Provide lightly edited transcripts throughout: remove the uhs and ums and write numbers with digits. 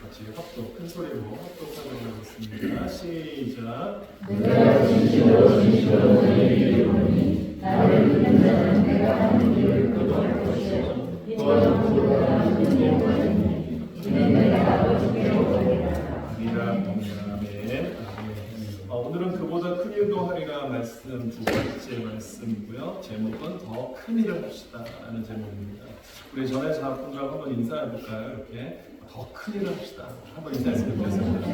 같이 합독, 큰 소리로 합독하도록 하겠습니다. 시작. 내가 진실로 진실로 너희에게 이르노니 나를 믿는 자는 내가 하는 일을 그도 할 것이요 이와 그보다 힘든 것이니 이는 내가 아버지께로 가리라. 아멘. 오늘은 그보다 큰 일도 하리라 말씀 두 번째 말씀이고요. 제목은 더 큰 일을 합시다 라는 제목입니다. 우리 전에 자분들하고 한번 인사해 볼까요? 이렇게 더 큰 일을 합시다. 한번 인사했으면 좋겠습니다.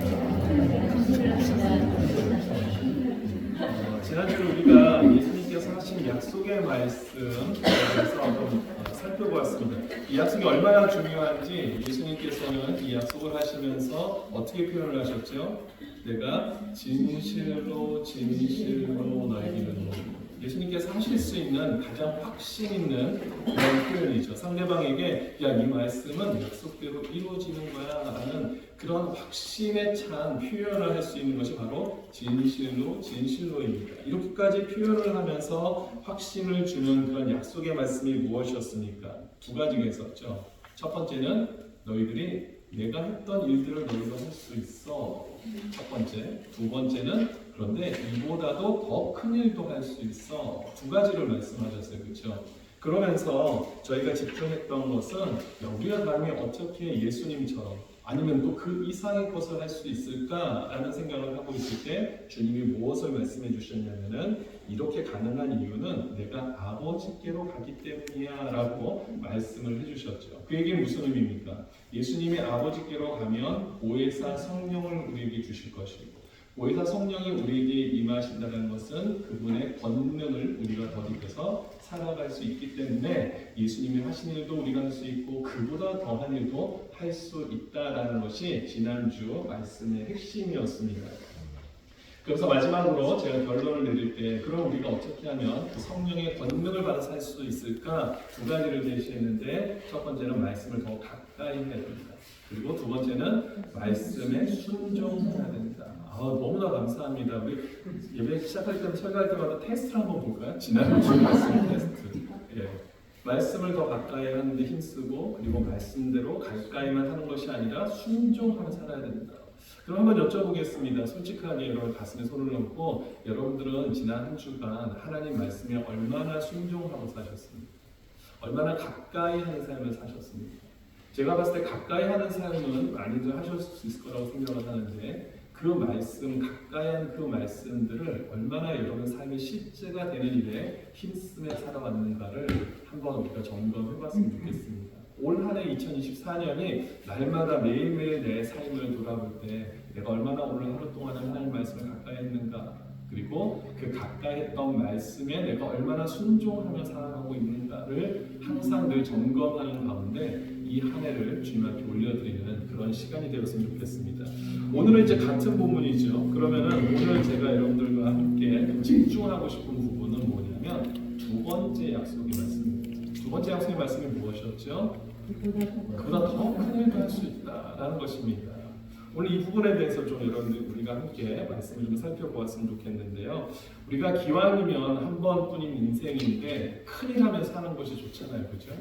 지난주에 우리가 예수님께서 하신 약속의 말씀에서 한번 살펴보았습니다. 이 약속이 얼마나 중요한지 예수님께서는 이 약속을 하시면서 어떻게 표현을 하셨죠? 내가 진실로 진실로 너에게 이르노니. 예수님께서 하실 수 있는 가장 확신 있는 그런 표현이죠. 상대방에게 야, 이 말씀은 약속대로 이루어지는 거야 라는 그런 확신에 찬 표현을 할 수 있는 것이 바로 진실로 진실로입니다. 이렇게까지 표현을 하면서 확신을 주는 그런 약속의 말씀이 무엇이었습니까? 두 가지가 있었죠. 첫 번째는 너희들이 내가 했던 일들을 너희가 할 수 있어. 첫 번째. 두 번째는 그런데 이보다도 더 큰 일도 할 수 있어. 두 가지를 말씀하셨어요. 그렇죠? 그러면서 저희가 집중했던 것은 우리가 감히 어떻게 예수님처럼 아니면 또 그 이상의 것을 할 수 있을까라는 생각을 하고 있을 때 주님이 무엇을 말씀해 주셨냐면은 이렇게 가능한 이유는 내가 아버지께로 가기 때문이야 라고 말씀을 해주셨죠. 그 얘기는 무슨 의미입니까? 예수님이 아버지께로 가면 보혜사 성령을 우리에게 주실 것이고 보혜사 성령이 우리에게 임하신다는 것은 그분의 권능을 우리가 덧입혀서 살아갈 수 있기 때문에 예수님이 하신 일도 우리가 할 수 있고 그보다 더한 일도 할 수 있다라는 것이 지난주 말씀의 핵심이었습니다. 그래서 마지막으로 제가 결론을 내릴 때 그럼 우리가 어떻게 하면 그 성령의 권능을 받아 살 수 있을까? 두 가지를 제시했는데 첫 번째는 말씀을 더 가까이 해야 된다. 그리고 두 번째는 말씀에 순종해야 된다. 너무나 감사합니다. 우리 예배 시작할 때마다 설교할 때마다 테스트를 한번 볼까요? 지난주 말씀 테스트. 예. 말씀을 더 가까이 하는데 힘쓰고 그리고 말씀대로 가까이만 하는 것이 아니라 순종하며 살아야 된다. 그럼 한번 여쭤보겠습니다. 솔직하게 여러분 가슴에 손을 얹고 여러분들은 지난 한 주간 하나님 말씀에 얼마나 순종하고 사셨습니까? 얼마나 가까이 하는 삶을 사셨습니까? 제가 봤을 때 가까이 하는 삶은 많이들 하실 수 있을 거라고 생각을 하는데 그 말씀, 가까이 하는 그 말씀들을 얼마나 여러분 삶의 실제가 되는 일에 힘쓰며 살아왔는가를 한번 우리가 점검해봤으면 좋겠습니다. 올 한 해 2024년이 날마다 매일매일 내 삶을 돌아볼 때 내가 얼마나 오늘 하루 동안 하나님 말씀을 가까이 했는가 그리고 그 가까이 했던 말씀에 내가 얼마나 순종하며 살아가고 있는가를 항상 늘 점검하는 가운데 이 한 해를 주님 앞에 올려드리는 그런 시간이 되었으면 좋겠습니다. 오늘은 이제 같은 본문이죠. 그러면은 오늘 제가 여러분들과 함께 집중하고 싶은 부분은 뭐냐면 두 번째 약속의 말씀입니다. 두 번째 약속의 말씀이 무엇이었죠? 그보다 더 큰 일도 할 수 있다라는 것입니다. 오늘 이 부분에 대해서 좀 여러분들 우리가 함께 말씀을 좀 살펴보았으면 좋겠는데요. 우리가 기왕이면 한 번뿐인 인생인데 큰일 하면서 사는 것이 좋잖아요, 그렇죠?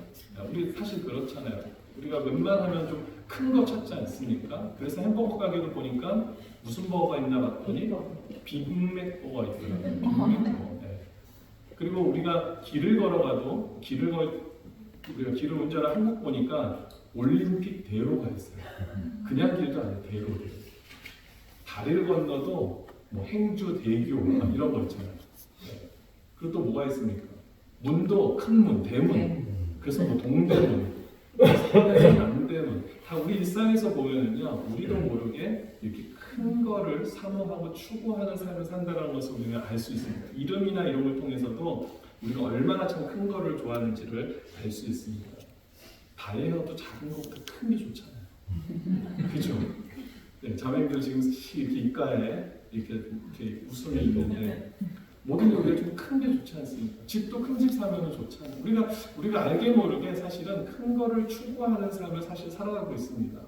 우리 사실 그렇잖아요. 우리가 웬만하면 좀 큰 거 찾지 않습니까? 그래서 햄버거 가게도 보니까 무슨 버거가 있나 봤더니 빅맥 버거가 있더라고요. 빅맥 버거. 네. 그리고 우리가 길을 걸어가도 우리가 길을 운전을 한국 보니까 올림픽 대로가 있어요. 그냥 길도 아니에요. 대로를. 다리를 건너도 뭐 행주 대교 이런 거 있잖아요. 네. 그리고 또 뭐가 있습니까? 문도 큰 문, 대문. 그래서 뭐 동대문, 남대문. 다 우리 일상에서 보면은요, 우리도 모르게 이렇게 큰 거를 사모하고 추구하는 삶을 산다는 것을 우리가 알 수 있습니다. 이름이나 이런 걸 통해서도 우리가 얼마나 참 큰 거를 좋아하는지를 알 수 있습니다. 다이어도 작은 것보다 큰 게 좋잖아요. 그죠? 네, 자매님들 지금 이렇게 입가에 이렇게 웃음이 있는데 모든 게 우리가 좀 큰 게 좋지 않습니까? 집도 큰 집 사면 좋잖아요. 우리가 알게 모르게 사실은 큰 거를 추구하는 삶을 사실 살아가고 있습니다.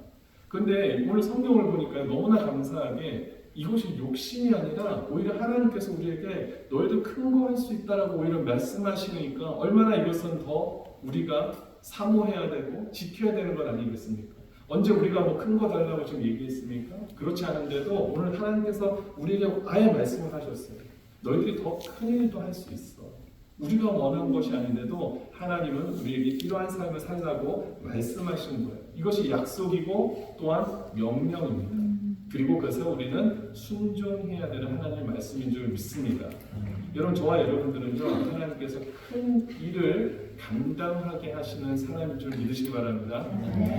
근데 오늘 성경을 보니까 너무나 감사하게 이것이 욕심이 아니라 오히려 하나님께서 우리에게 너희들 큰 거 할 수 있다라고 오히려 말씀하시니까 얼마나 이것은 더 우리가 사모해야 되고 지켜야 되는 것 아니겠습니까? 언제 우리가 뭐 큰 거 달라고 지금 얘기했습니까? 그렇지 않은데도 오늘 하나님께서 우리에게 아예 말씀을 하셨어요. 너희들이 더 큰 일도 할 수 있어. 우리가 원한 것이 아닌데도 하나님은 우리에게 이러한 삶을 살라고 말씀하시는 거예요. 이것이 약속이고 또한 명령입니다. 그리고 그래서 우리는 순종해야 되는 하나님의 말씀인 줄 믿습니다. 여러분, 저와 여러분들은요, 하나님께서 큰 일을 감당하게 하시는 사람인 줄 믿으시기 바랍니다.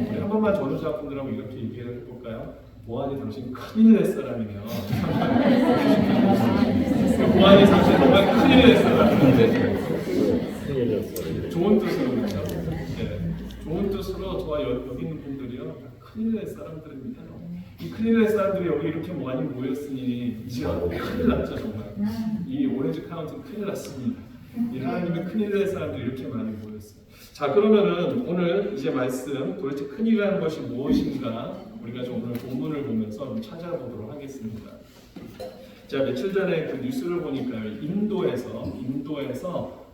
우리 한 번만 전도자분들하고 이렇게 얘기를 해볼까요? 보안이 당신 큰일 낼 사람이면 보안이 당신 정말 큰일 낼 사람인데 좋은 뜻으로 그렇죠? 네. 좋은 뜻으로 저와 여기 있는 분들이요, 큰일 낼 사람들입니다. 이 큰일 낼 사람들이 여기 이렇게 많이 모였으니 이제 큰일 났죠. 정말 이 오렌지 카운티는 큰일 났습니다. 이 하나님의 큰일 낼 사람들이 이렇게 많이 모였어요. 자, 그러면은 오늘 이제 말씀 도대체 큰일이라는 것이 무엇인가 우리가 좀 오늘 본문을 보면서 좀 찾아보도록 하겠습니다. 제가 며칠 전에 그 뉴스를 보니까요, 인도에서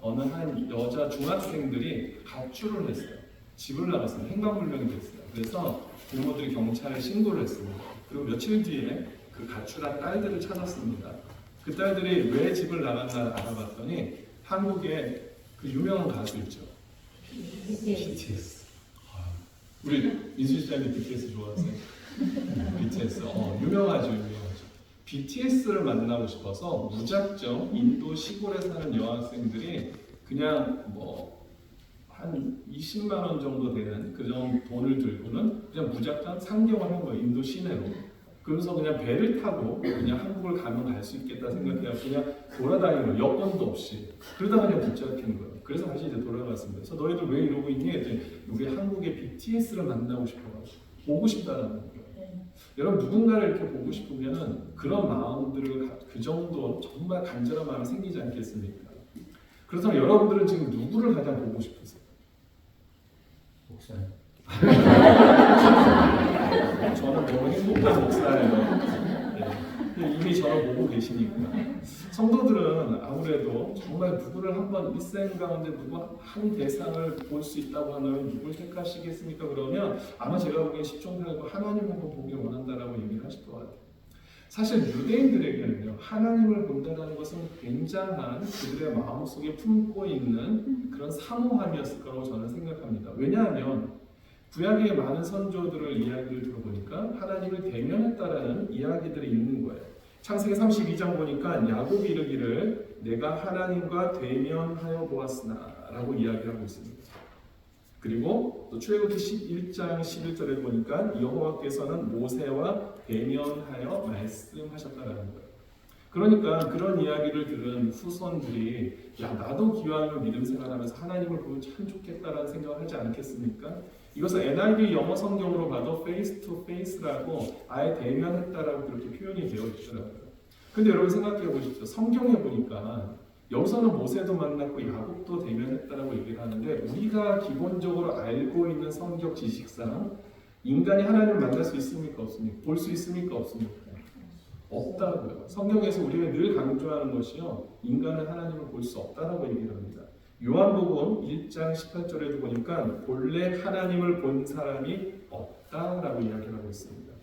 어느 한 여자 중학생들이 가출을 했어요. 집을 나갔어요. 행방불명이 됐어요. 그래서 부모들이 경찰에 신고를 했습니다. 그리고 며칠 뒤에 그 가출한 딸들을 찾았습니다. 그 딸들이 왜 집을 나갔나 알아봤더니 한국에 그 유명한 가수 있죠. BTS. 우리 민수 씨장님 BTS 좋아하세요? BTS. 유명하죠. BTS를 만나고 싶어서 무작정 인도 시골에 사는 여학생들이 그냥 한 20만 원 정도 되는 그 정도 돈을 들고는 그냥 무작정 상경을 한 거예요. 인도 시내로. 그래서 그냥 배를 타고 그냥 한국을 가면 갈 수 있겠다 생각해서 그냥 돌아다니는 거예요. 여권도 없이. 그러다가 그냥 붙잡힌 거예요. 그래서 다시 이제 돌아갔습니다. 그래서 너희들 왜 이러고 있니? 했더니 우리 한국의 BTS를 만나고 싶어가지고 보고 싶다는 거예요. 여러분, 누군가를 이렇게 보고 싶으면 그런 마음들을 그 정도 정말 간절한 마음이 생기지 않겠습니까? 그렇다면 여러분들은 지금 누구를 가장 보고 싶으세요? 목사님. 저는 너무 행복한 목사예요. 네. 이미 저를 보고 계시니까. 성도들은 아무래도 정말 누구를 한번 일생 가운데 누구 한 대상을 볼 수 있다고 하면 누굴 택하시겠습니까? 그러면 아마 제가 보기엔 십종팔구 하나님을 한번 보길 원한다라고 얘기를 하실 것 같아요. 사실 유대인들에게는요, 하나님을 본다는 것은 굉장한 그들의 마음속에 품고 있는 그런 사모함이었을 거라고 저는 생각합니다. 왜냐하면 구약의 많은 선조들을 이야기를 들어보니까 하나님을 대면했다라는 이야기들이 있는 거예요. 창세기 32장 보니까 야곱이 이르기를 내가 하나님과 대면하여 보았으나 라고 이야기하고 있습니다. 그리고 또 출애굽기 11장 11절에 보니까 여호와께서는 모세와 대면하여 말씀하셨다라는 거예요. 그러니까 그런 이야기를 들은 후손들이 나도 기왕이면 믿음 생활하면서 하나님을 보면 참 좋겠다라는 생각을 하지 않겠습니까? 이것을 NIV 영어 성경으로 봐도 face to face라고 아예 대면했다라고 그렇게 표현이 되어 있더라고요. 근데 여러분 생각해 보십시오. 성경에 보니까 여기서는 모세도 만났고 야곱도 대면했다라고 얘기를 하는데 우리가 기본적으로 알고 있는 성경 지식상 인간이 하나님을 만날 수 있습니까? 없습니까? 볼 수 있습니까? 없습니까? 없다고요. 성경에서 우리가 늘 강조하는 것이요, 인간은 하나님을 볼 수 없다라고 얘기를 합니다. 요한복음 1장 18절에도 보니까 본래 하나님을 본 사람이 없다라고 이야기를 하고 있습니다.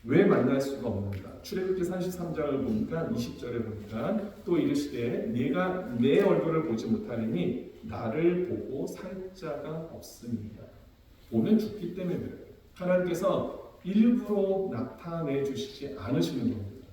왜 만날 수가 없는가? 출애굽기 33장을 보니까 20절에 보니까 또 이르시되 내가 내 얼굴을 보지 못하리니 나를 보고 살 자가 없습니다. 보면 죽기 때문에 그래요. 하나님께서 일부러 나타내 주시지 않으시는 겁니다.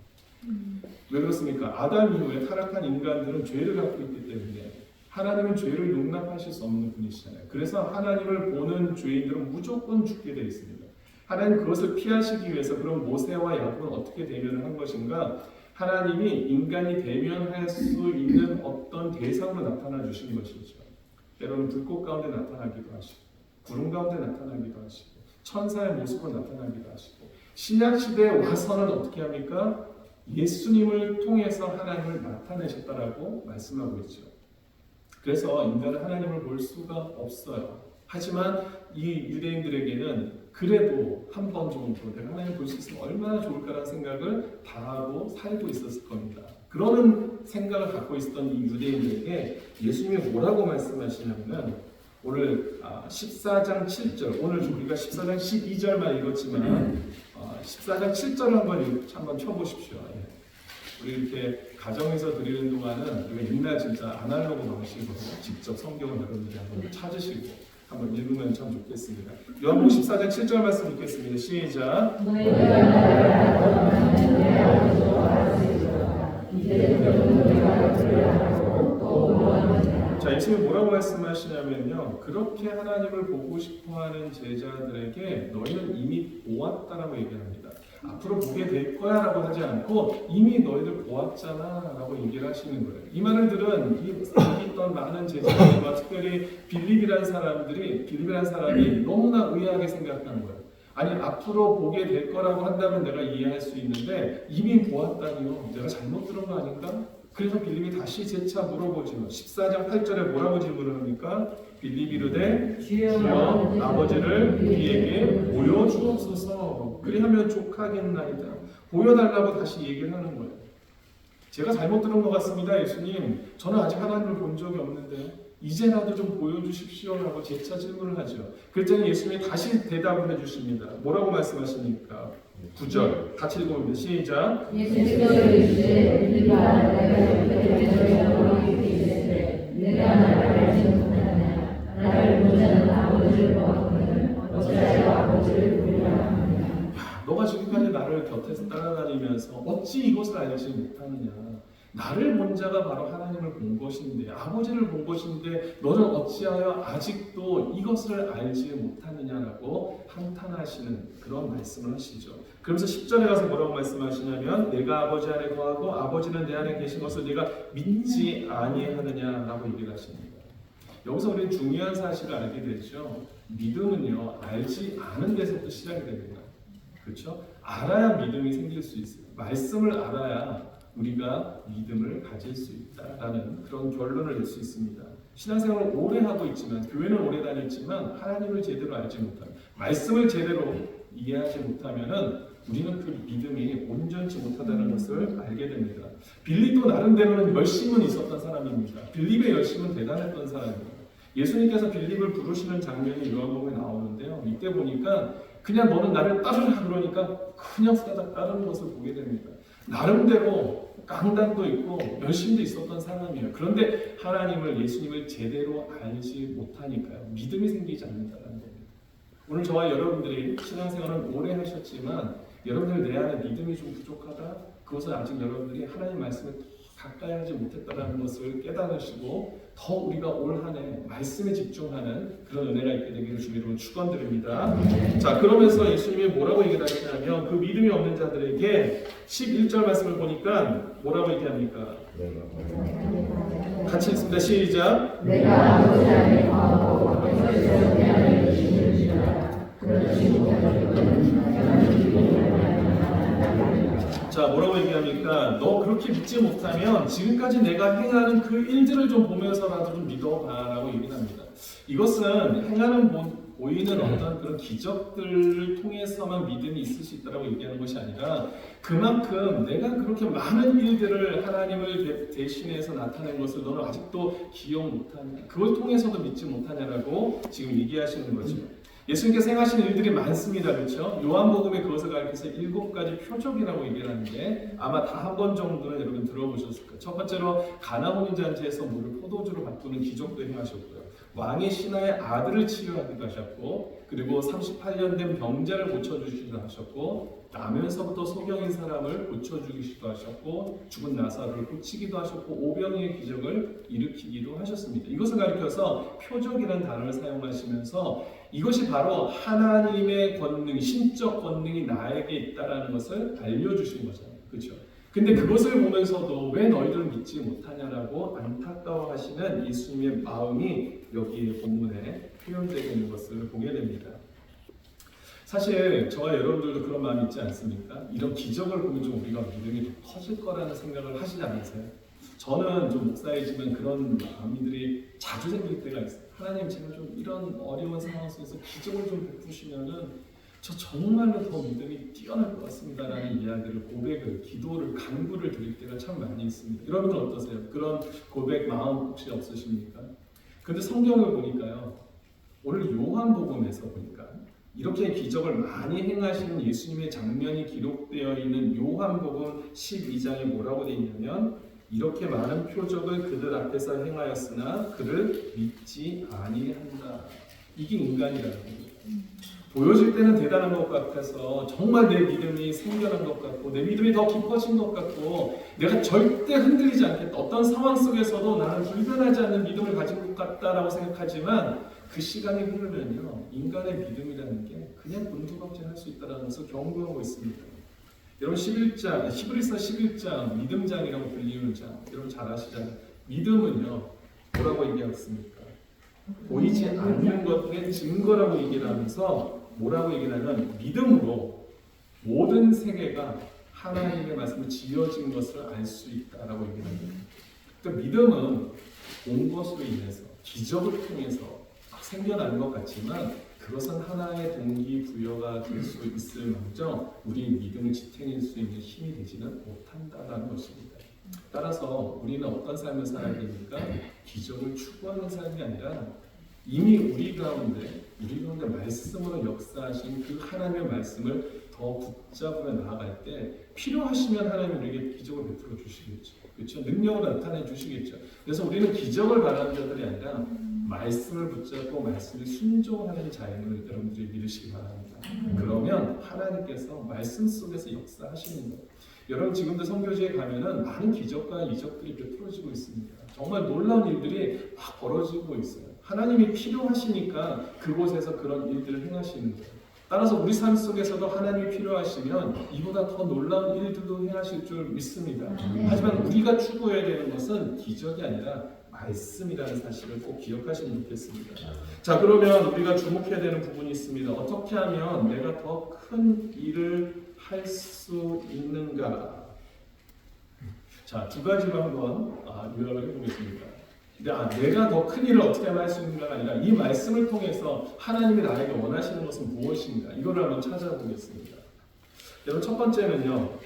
왜 그렇습니까? 아담 이후에 타락한 인간들은 죄를 갖고 있기 때문에 하나님은 죄를 용납하실 수 없는 분이시잖아요. 그래서 하나님을 보는 죄인들은 무조건 죽게 되어 있습니다. 하나님 그것을 피하시기 위해서 그럼 모세와 야곱은 어떻게 대면을 한 것인가? 하나님이 인간이 대면할 수 있는 어떤 대상으로 나타나 주신 것이죠. 때로는 불꽃 가운데 나타나기도 하시고 구름 가운데 나타나기도 하시고 천사의 모습으로 나타나기도 하시고 신약시대에 와서는 어떻게 합니까? 예수님을 통해서 하나님을 나타내셨다라고 말씀하고 있죠. 그래서 인간은 하나님을 볼 수가 없어요. 하지만 이 유대인들에게는 그래도 한 번 정도 내가 하나님을 볼 수 있으면 얼마나 좋을까라는 생각을 다 하고 살고 있었을 겁니다. 그런 생각을 갖고 있었던 이 유대인들에게 예수님이 뭐라고 말씀하시냐면 오늘 14장 7절, 오늘 우리가 14장 12절만 읽었지만 14장 7절을 한번 펴보십시오. 예. 우리 이렇게 가정에서 드리는 동안은 우리가 옛날 진짜 아날로그 방식으로 직접 성경을 여러분들이 한번 찾으시고 한번 읽으면 참 좋겠습니다. 요한복음 14장 7절 말씀 읽겠습니다. 시작. 자, 예수님이 뭐라고 말씀하시냐면요, 그렇게 하나님을 보고 싶어하는 제자들에게 너희는 이미 보았다라고 얘기합니다. 앞으로 보게 될 거야 라고 하지 않고 이미 너희들 보았잖아 라고 얘기를 하시는 거예요. 이 말을 들은 여기 있던 많은 제자들과 특별히 빌립이라는 사람이 너무나 의아하게 생각하는 거예요. 아니, 앞으로 보게 될 거라고 한다면 내가 이해할 수 있는데 이미 보았다니요, 내가 잘못 들은 거 아닌가? 그래서 빌립이 다시 재차 물어보죠. 14장 8절에 뭐라고 질문을 합니까? 빌립이 이르되 주여 아버지를 우리에게 보여주옵소서. 그리하면 족하겠나이다. 보여달라고 다시 얘기를 하는 거예요. 제가 잘못 들은 것 같습니다, 예수님. 저는 아직 하나님을 본 적이 없는데 이제라도 좀 보여주십시오 라고 재차 질문을 하죠. 그랬더니 예수님이 다시 대답을 해주십니다. 뭐라고 말씀하십니까? 9절 같이 읽어봅니다. 시작. 예수께서 이르시되 빌립아 내가 나를 알지 못하느냐 나를 본 자는 아버지를 보았거늘 어찌하여 아버지를 보리라 하느냐. 너가 지금까지 나를 곁에서 따라다니면서 어찌 이것을 알지 못하느냐. 나를 본 자가 바로 하나님을 본 것인데, 아버지를 본 것인데 너는 어찌하여 아직도 이것을 알지 못하느냐라고 한탄하시는 그런 말씀을 하시죠. 그러면서 10절에 가서 뭐라고 말씀하시냐면 내가 아버지 안에 거하고 아버지는 내 안에 계신 것을 네가 믿지 아니하느냐라고 얘기를 하십니다. 여기서 우리는 중요한 사실을 알게 되죠. 믿음은요, 알지 않은 데서부터 시작이 됩니다. 그렇죠? 알아야 믿음이 생길 수 있어요. 말씀을 알아야 우리가 믿음을 가질 수 있다라는 그런 결론을 낼 수 있습니다. 신앙생활을 오래 하고 있지만, 교회는 오래 다녔지만 하나님을 제대로 알지 못하면, 말씀을 제대로 이해하지 못하면은 우리는 그 믿음이 온전치 못하다는 것을 알게 됩니다. 빌립도 나름대로는 열심은 있었던 사람입니다. 빌립의 열심은 대단했던 사람입니다. 예수님께서 빌립을 부르시는 장면이 요한복음에 나오는데요. 이때 보니까 그냥 너는 나를 따르라 그러니까 그냥 후다닥 따르는 것을 보게 됩니다. 나름대로 강단도 있고 열심도 있었던 사람이에요. 그런데 하나님을, 예수님을 제대로 알지 못하니까요, 믿음이 생기지 않는다는 겁니다. 오늘 저와 여러분들이 신앙생활을 오래 하셨지만 여러분들 내 안에 믿음이 좀 부족하다, 그것은 아직 여러분들이 하나님 말씀에 가까이 하지 못했다는 것을 깨달으시고 더 우리가 올 한 해 말씀에 집중하는 그런 은혜가 있게 되기를 주님으로 축원드립니다. 자, 그러면서 예수님이 뭐라고 얘기를 하시냐면 그 믿음이 없는 자들에게 11절 말씀을 보니까 뭐라고 얘기합니까? 같이 읽습니다. 시작. 내가 아버지 안에 거하고 아버지께서 내 안에 계시느니라 그렇지 못하겠거든. 자, 뭐라고 얘기합니까? 너 그렇게 믿지 못하면 지금까지 내가 행하는 그 일들을 좀 보면서라도 좀 믿어봐라고 얘기를 합니다. 이것은 행하는 보이는 어떤 그런 기적들을 통해서만 믿음이 있을 수 있다고 얘기하는 것이 아니라 그만큼 내가 그렇게 많은 일들을 하나님을 대신해서 나타낸 것을 너는 아직도 기억 못하냐, 그걸 통해서도 믿지 못하냐라고 지금 얘기하시는 거죠. 예수님께서 행하신 일들이 많습니다. 그렇죠? 요한복음에 그것을 가리켜서 7가지 표적이라고 얘기를 하는데 아마 다 한 번 정도는 여러분 들어보셨을 거예요. 첫 번째로 가나 혼인잔치에서 물을 포도주로 바꾸는 기적도 행하셨고요. 왕의 신하의 아들을 치유하기도 하셨고, 그리고 38년 된 병자를 고쳐주시기도 하셨고, 나면서부터 소경인 사람을 고쳐주기도 하셨고, 죽은 나사로를 고치기도 하셨고, 오병이의 기적을 일으키기도 하셨습니다. 이것을 가리켜서 표적이라는 단어를 사용하시면서 이것이 바로 하나님의 권능, 신적 권능이 나에게 있다는 것을 알려주신 거잖아요. 그렇죠? 근데 그것을 보면서도 왜 너희들은 믿지 못하냐라고 안타까워하시는 예수님의 마음이 여기 본문에 표현되어 있는 것을 보게 됩니다. 사실 저와 여러분들도 그런 마음이 있지 않습니까? 이런 기적을 보면 좀 우리가 믿음이 좀 커질 거라는 생각을 하시지 않으세요? 저는 좀 목사이지만 그런 마음들이 자주 생길 때가 있어요. 하나님, 제가 좀 이런 어려운 상황 속에서 기적을 좀 베푸시면은 저 정말로 더 믿음이 뛰어날 것 같습니다라는 이야기를, 고백을, 기도를, 간구를 드릴 때가 참 많이 있습니다. 여러분은 어떠세요? 그런 고백 마음 혹시 없으십니까? 근데 성경을 보니까요, 오늘 요한복음에서 보니까 이렇게 기적을 많이 행하시는 예수님의 장면이 기록되어 있는 요한복음 12장에 뭐라고 되어 있냐면 이렇게 많은 표적을 그들 앞에서 행하였으나 그를 믿지 아니한다. 이게 인간이라는 겁니다. 보여질 때는 대단한 것 같아서 정말 내 믿음이 생겨난 것 같고 내 믿음이 더 깊어진 것 같고 내가 절대 흔들리지 않겠다. 어떤 상황 속에서도 나는 불변하지 않는 믿음을 가진 것 같다라고 생각하지만 그 시간이 흐르면요 인간의 믿음이라는 게 그냥 곤두박질할 수 있다는 것을 경고하고 있습니다. 여러분 11장, 히브리서 11장 믿음장이라고 불리는 장 여러분 잘 아시잖아요. 믿음은요 뭐라고 얘기했습니까? 보이지 않는 것들의 증거라고 얘기를 하면서 뭐라고 얘기를 하면 믿음으로 모든 세계가 하나님의 말씀을 지어진 것을 알 수 있다라고 얘기를 합니다. 그러니까 믿음은 온 것으로 인해서 기적을 통해서 막 생겨나는 것 같지만 그것은 하나의 동기부여가 될 수 있을 망정 우리의 믿음을 지탱할 수 있는 힘이 되지는 못한다라는 것입니다. 따라서 우리는 어떤 삶을 살아야 됩니까? 기적을 추구하는 삶이 아니라 이미 우리 가운데 말씀으로 역사하신 그 하나님의 말씀을 더 붙잡으며 나아갈 때 필요하시면 하나님 우리에게 기적을 베풀어 주시겠죠. 그렇죠? 능력을 나타내 주시겠죠. 그래서 우리는 기적을 바라는 자들이 아니라 말씀을 붙잡고 말씀에 순종하는 자임을 여러분들이 믿으시기 바랍니다. 그러면 하나님께서 말씀 속에서 역사하시는 거예요. 여러분 지금도 선교지에 가면은 많은 기적과 이적들이 베풀어지고 있습니다. 정말 놀라운 일들이 막 벌어지고 있어요. 하나님이 필요하시니까 그곳에서 그런 일들을 행하시는 거예요. 따라서 우리 삶 속에서도 하나님이 필요하시면 이보다 더 놀라운 일들도 행하실 줄 믿습니다. 하지만 우리가 추구해야 되는 것은 기적이 아니라 말씀이라는 사실을 꼭 기억하시면 좋겠습니다. 자, 그러면 우리가 주목해야 되는 부분이 있습니다. 어떻게 하면 내가 더 큰 일을 할 수 있는가? 자, 두 가지로 한번 요약을 해보겠습니다. 내가 더 큰 일을 어떻게 하면 할 수 있는가가 아니라 이 말씀을 통해서 하나님이 나에게 원하시는 것은 무엇인가? 이거를 한번 찾아보겠습니다. 여러분 첫 번째는요.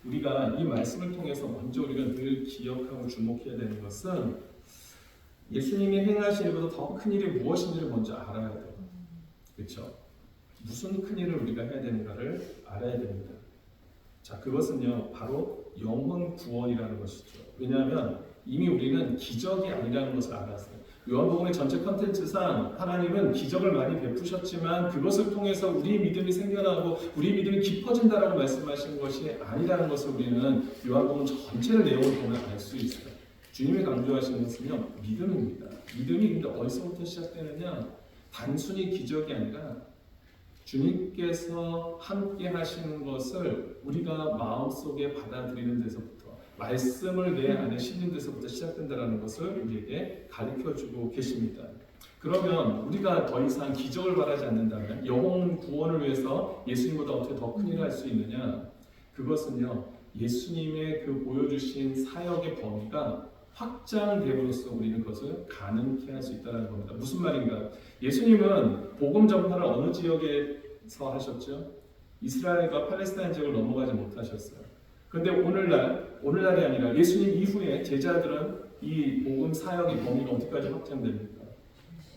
우리가 이 말씀을 통해서 먼저 우리가 늘 기억하고 주목해야 되는 것은 예수님이 행하신 일보다 더 큰 일이 무엇인지를 먼저 알아야 돼요. 그렇죠? 무슨 큰 일을 우리가 해야 되는가를 알아야 됩니다. 자, 그것은요 바로 영혼 구원이라는 것이죠. 왜냐하면 이미 우리는 기적이 아니라는 것을 알았어요. 요한복음의 전체 컨텐츠상 하나님은 기적을 많이 베푸셨지만 그것을 통해서 우리 믿음이 생겨나고 우리 믿음이 깊어진다라고 말씀하신 것이 아니라는 것을 우리는 요한복음 전체를 내용을 보면 알 수 있어요. 주님이 강조하시는 것은요 믿음입니다. 믿음이 근데 어디서부터 시작되느냐? 단순히 기적이 아니라 주님께서 함께 하시는 것을 우리가 마음속에 받아들이는 데서부터 말씀을 내 안에 심는 데서부터 시작된다는 것을 우리에게 가르쳐주고 계십니다. 그러면 우리가 더 이상 기적을 바라지 않는다면 영혼 구원을 위해서 예수님보다 어떻게 더 큰 일을 할 수 있느냐? 그것은요 예수님의 그 보여주신 사역의 범위가 확장됨으로써 우리는 그것을 가능케 할 수 있다는 겁니다. 무슨 말인가? 예수님은 복음 전파를 어느 지역에서 하셨죠? 이스라엘과 팔레스타인 지역을 넘어가지 못하셨어요. 그런데 오늘날이 아니라 예수님 이후에 제자들은 이 복음 사역의 범위가 어디까지 확장됩니까?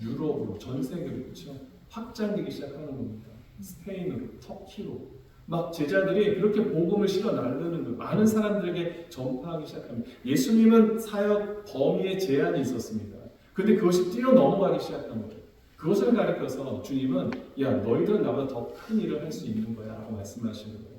유럽으로, 전 세계로 그렇죠? 확장되기 시작하는 겁니다. 스페인으로, 터키로. 막 제자들이 그렇게 복음을 실어 나르는 거예요. 많은 사람들에게 전파하기 시작합니다. 예수님은 사역 범위에 제한이 있었습니다. 그런데 그것이 뛰어넘어가기 시작한 거예요. 그것을 가리켜서 주님은 야 너희들은 나보다 더 큰 일을 할 수 있는 거야 라고 말씀하시는 거예요.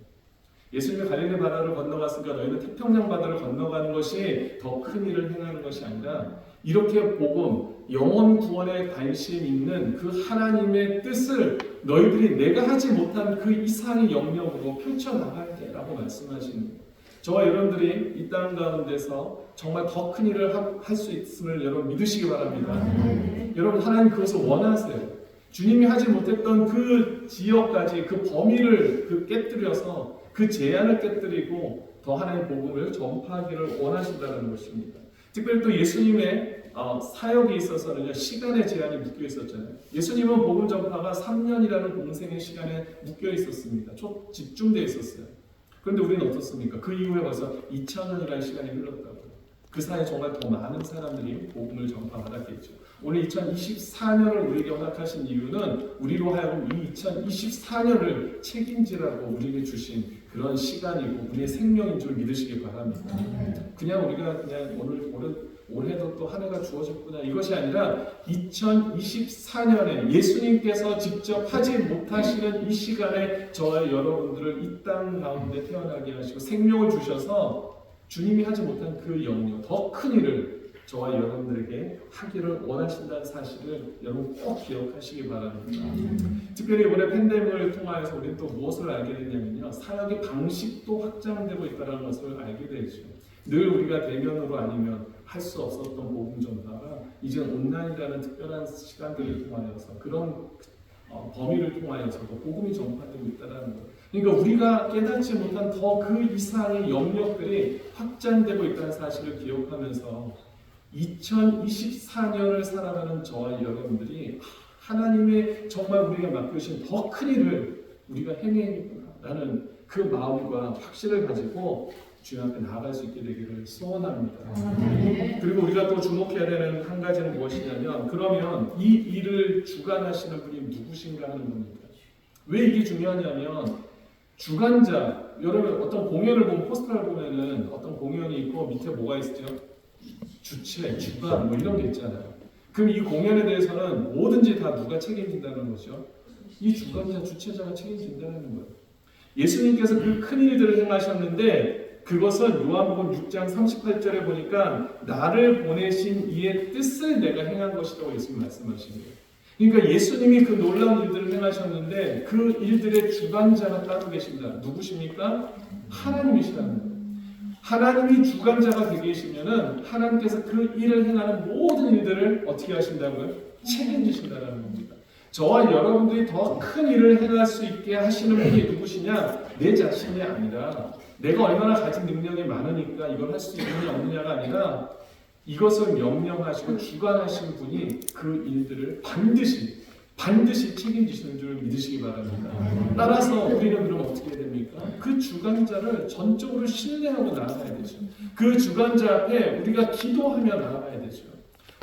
예수님이 갈릴리 바다를 건너갔으니까 너희는 태평양 바다를 건너가는 것이 더 큰 일을 행하는 것이 아니라 이렇게 복음, 영혼 구원에 관심 있는 그 하나님의 뜻을 너희들이 내가 하지 못한 그 이상의 영역으로 펼쳐나가야 돼 라고 말씀하시는 거예요. 저와 여러분들이 이 땅 가운데서 정말 더 큰 일을 할 수 있음을 여러분 믿으시기 바랍니다. 여러분 하나님 그것을 원하세요. 주님이 하지 못했던 그 지역까지 그 범위를 깨뜨려서 그 제한을 깨뜨리고 더 하나님의 복음을 전파하기를 원하신다는 것입니다. 특별히 또 예수님의 사역에 있어서는 시간의 제한이 묶여 있었잖아요. 예수님은 복음 전파가 3년이라는 공생의 시간에 묶여 있었습니다. 집중되어 있었어요. 그런데 우리는 어떻습니까? 그 이후에 벌써 2000년이라는 시간이 흘렀다고요. 그 사이에 정말 더 많은 사람들이 복음을 전파받았겠죠. 오늘 2024년을 우리에게 허락하신 이유는 우리로 하여금 이 2024년을 책임지라고 우리에게 주신 그런 시간이고 우리의 생명인 줄 믿으시기 바랍니다. 그냥 우리가 올해도 또 한 해가 주어졌구나 이것이 아니라 2024년에 예수님께서 직접 하지 못하시는 이 시간에 저와 여러분들을 이 땅 가운데 태어나게 하시고 생명을 주셔서 주님이 하지 못한 그 영역, 더 큰 일을 저와 여러분들에게 하기를 원하신다는 사실을 여러분 꼭 기억하시기 바랍니다. 특별히 이번에 팬데믹을 통하여서 우리는 또 무엇을 알게 됐냐면요. 사역의 방식도 확장되고 있다는 것을 알게 되죠. 늘 우리가 대면으로 아니면 할 수 없었던 복음 전파가 이제 온라인이라는 특별한 시간들을 통하여서 그런 범위를 통하여서도 복음이 전파되고 있다는 것. 그러니까 우리가 깨닫지 못한 더 그 이상의 영역들이 확장되고 있다는 사실을 기억하면서 2024년을 살아가는 저와 여러분들이 하나님의 정말 우리가 맡겨주신 더 큰 일을 우리가 해내라는 그 마음과 확신을 가지고 주님 앞에 나아갈 수 있게 되기를 소원합니다. 그리고 우리가 또 주목해야 되는 한 가지는 무엇이냐면 그러면 이 일을 주관하시는 분이 누구신가 하는 겁니다. 왜 이게 중요하냐면 주관자, 여러분 어떤 공연을 보면 포스터를 보면은 어떤 공연이 있고 밑에 뭐가 있죠? 주체, 주관 뭐 이런 게 있잖아요. 그럼 이 공연에 대해서는 뭐든지 다 누가 책임진다는 거죠? 이 주관자, 주체자가 책임진다는 거예요. 예수님께서 그 큰 일들을 행하셨는데 그것은 요한복음 6장 38절에 보니까 나를 보내신 이의 뜻을 내가 행한 것이라고 예수님 말씀하신 거예요. 그러니까 예수님이 그 놀라운 일들을 행하셨는데 그 일들의 주관자가 따로 계신다. 누구십니까? 하나님이시라는 거예요. 하나님이 주관자가 되게 계시면은 하나님께서 그 일을 행하는 모든 일들을 어떻게 하신다고요? 책임지신다는 겁니다. 저와 여러분들이 더 큰 일을 행할 수 있게 하시는 분이 누구시냐? 내 자신이 아니라 내가 얼마나 가진 능력이 많으니까 이걸 할 수 있느냐 없느냐가 아니라 이것을 명령하시고 주관하신 분이 그 일들을 반드시 책임지시는 줄 믿으시기 바랍니다. 따라서 우리는 그럼 어떻게 해야 됩니까? 그 주관자를 전적으로 신뢰하고 나아가야 되죠. 그 주관자 앞에 우리가 기도하며 나아가야 되죠.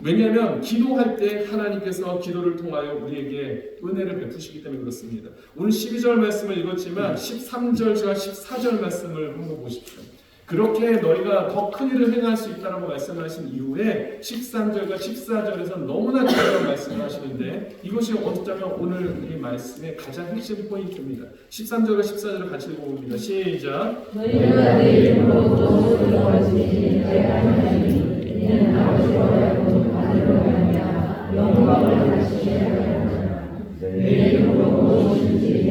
왜냐하면 기도할 때 하나님께서 기도를 통하여 우리에게 은혜를 베푸시기 때문에 그렇습니다. 오늘 12절 말씀을 읽었지만 13절과 14절 말씀을 한번 보십시오. 그렇게 너희가 더 큰 일을 행할 수 있다고 말씀하신 이후에 13절과 14절에서 너무나 중요한 말씀을 하시는데 이것이 어쩌면 오늘 우리 말씀의 가장 핵심 포인트입니다. 13절과 14절을 같이 읽어봅니다. 시작. 너희가 내 이름으로 무엇을 구하시니 내가 하나님 이는 아버지와 받으러 가냐 영광을 다시 하리라. 내 이름으로 무엇이든지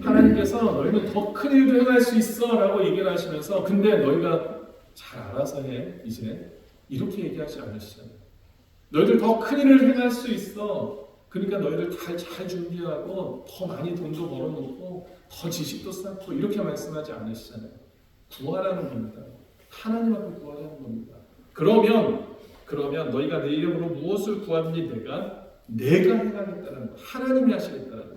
하나님께서 너희는 더 큰 일을 행할 수 있어 라고 얘기를 하시면서 근데 너희가 잘 알아서 해 이제 이렇게 얘기하지 않으시잖아요. 너희들 더 큰 일을 행할 수 있어. 그러니까 너희들 잘 준비하고 더 많이 돈도 벌어놓고 더 지식도 쌓고 이렇게 말씀하지 않으시잖아요. 구하라는 겁니다. 하나님 앞에 구하라는 겁니다. 그러면 너희가 내 이름으로 무엇을 구하든지 내가 행하겠다는 거. 하나님이 하시겠다는 거.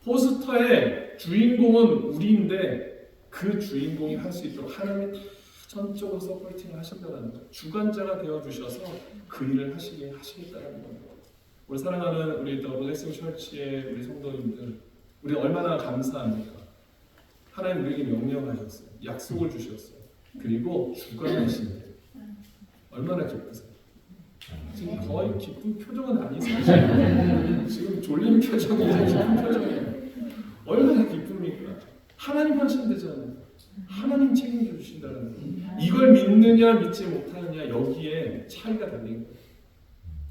포스터의 주인공은 우리인데 그 주인공이 할 수 있도록 하나님이 다 전적으로 서포팅을 하신다는 거. 주관자가 되어주셔서 그 일을 하시겠다는 겁니다. 우리 사랑하는 우리 더 블레싱 처치의 우리 성도님들, 우리 얼마나 감사합니까? 하나님 우리에게 명령하셨어요. 약속을 주셨어요. 그리고 주관하신대. 얼마나 기쁘세요? 지금 거의 기쁜 표정은 아니세요. 지금 졸린 표정이에요. 기쁜 표정이에요. 얼마나 기쁩니까? 하나님 하신대잖아요. 하나님 책임져 주신다는 거예요. 이걸 믿느냐 믿지 못하느냐 여기에 차이가 달린 거예요.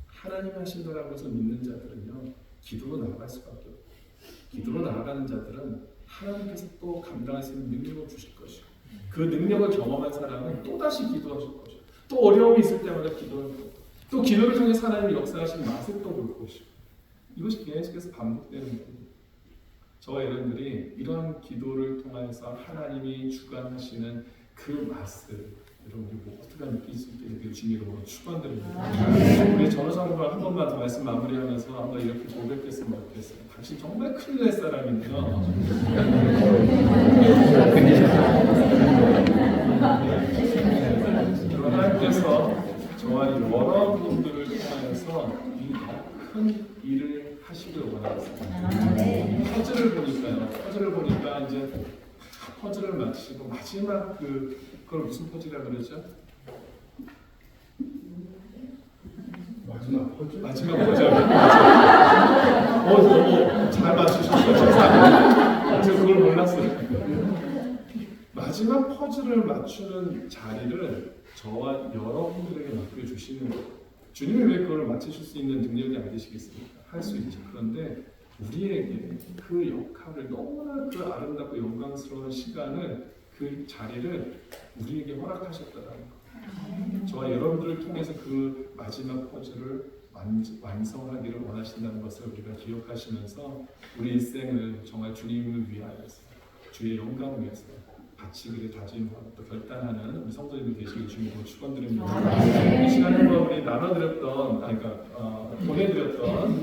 하나님 하신다는 것을 믿는 자들은요 기도로 나아갈 수밖에 없어요. 기도로 나아가는 자들은 하나님께서 또 감당할 수 있는 능력을 주실 것이고 그 능력을 경험한 사람은 또다시 기도하실 것이고 또 어려움이 있을 때마다 기도할 거고 또 기도를 통해 하나님이 역사하신 맛을 또 볼 것이고 이것이 계속해서 반복되는 거예요. 저와 여러분들이 이런 기도를 통해서 하나님이 주관하시는 그 맛을 여러분들이 어떻게 느낄 수 있게 되길 주님으로 축원드립니다. 우리 전우성과 한 번만 더 말씀 마무리하면서 한번 이렇게 고백했으면 좋겠어요. 당신 정말 큰일 날 사람인데요. 그러나 하나님께서 저와 여러분들을 통하여서 이 더 큰 일을 하시길 원하겠습니다. 퍼즐을 보니까 이제 퍼즐을 마치고 마지막 그걸 무슨 퍼즐이라고 그러죠? 마지막 퍼즐? 마지막 퍼즐. 너무 잘 맞추셨어요. 제가 그걸 몰랐어요. 마지막 퍼즐을 맞추는 자리를 저와 여러분들에게 맡겨주시는 거예요. 주님이 왜 그걸 맞추실 수 있는 능력이 안 되시겠습니까? 할 수 있죠. 그런데 우리에게 그 역할을 너무나 그 아름답고 영광스러운 시간을 그 자리를 우리에게 허락하셨다는 거. 저와 여러분들을 통해서 그 마지막 퍼즐을 완성하기를 원하신다는 것을 우리가 기억하시면서 우리 인생을 정말 주님을 위하여서 주의 영광을 위해서 바치기를 다짐하고 또 결단하는 우리 성도님들 되시길 주님으로 축원드립니다. 이 시간에 우리 나눠드렸던, 보내드렸던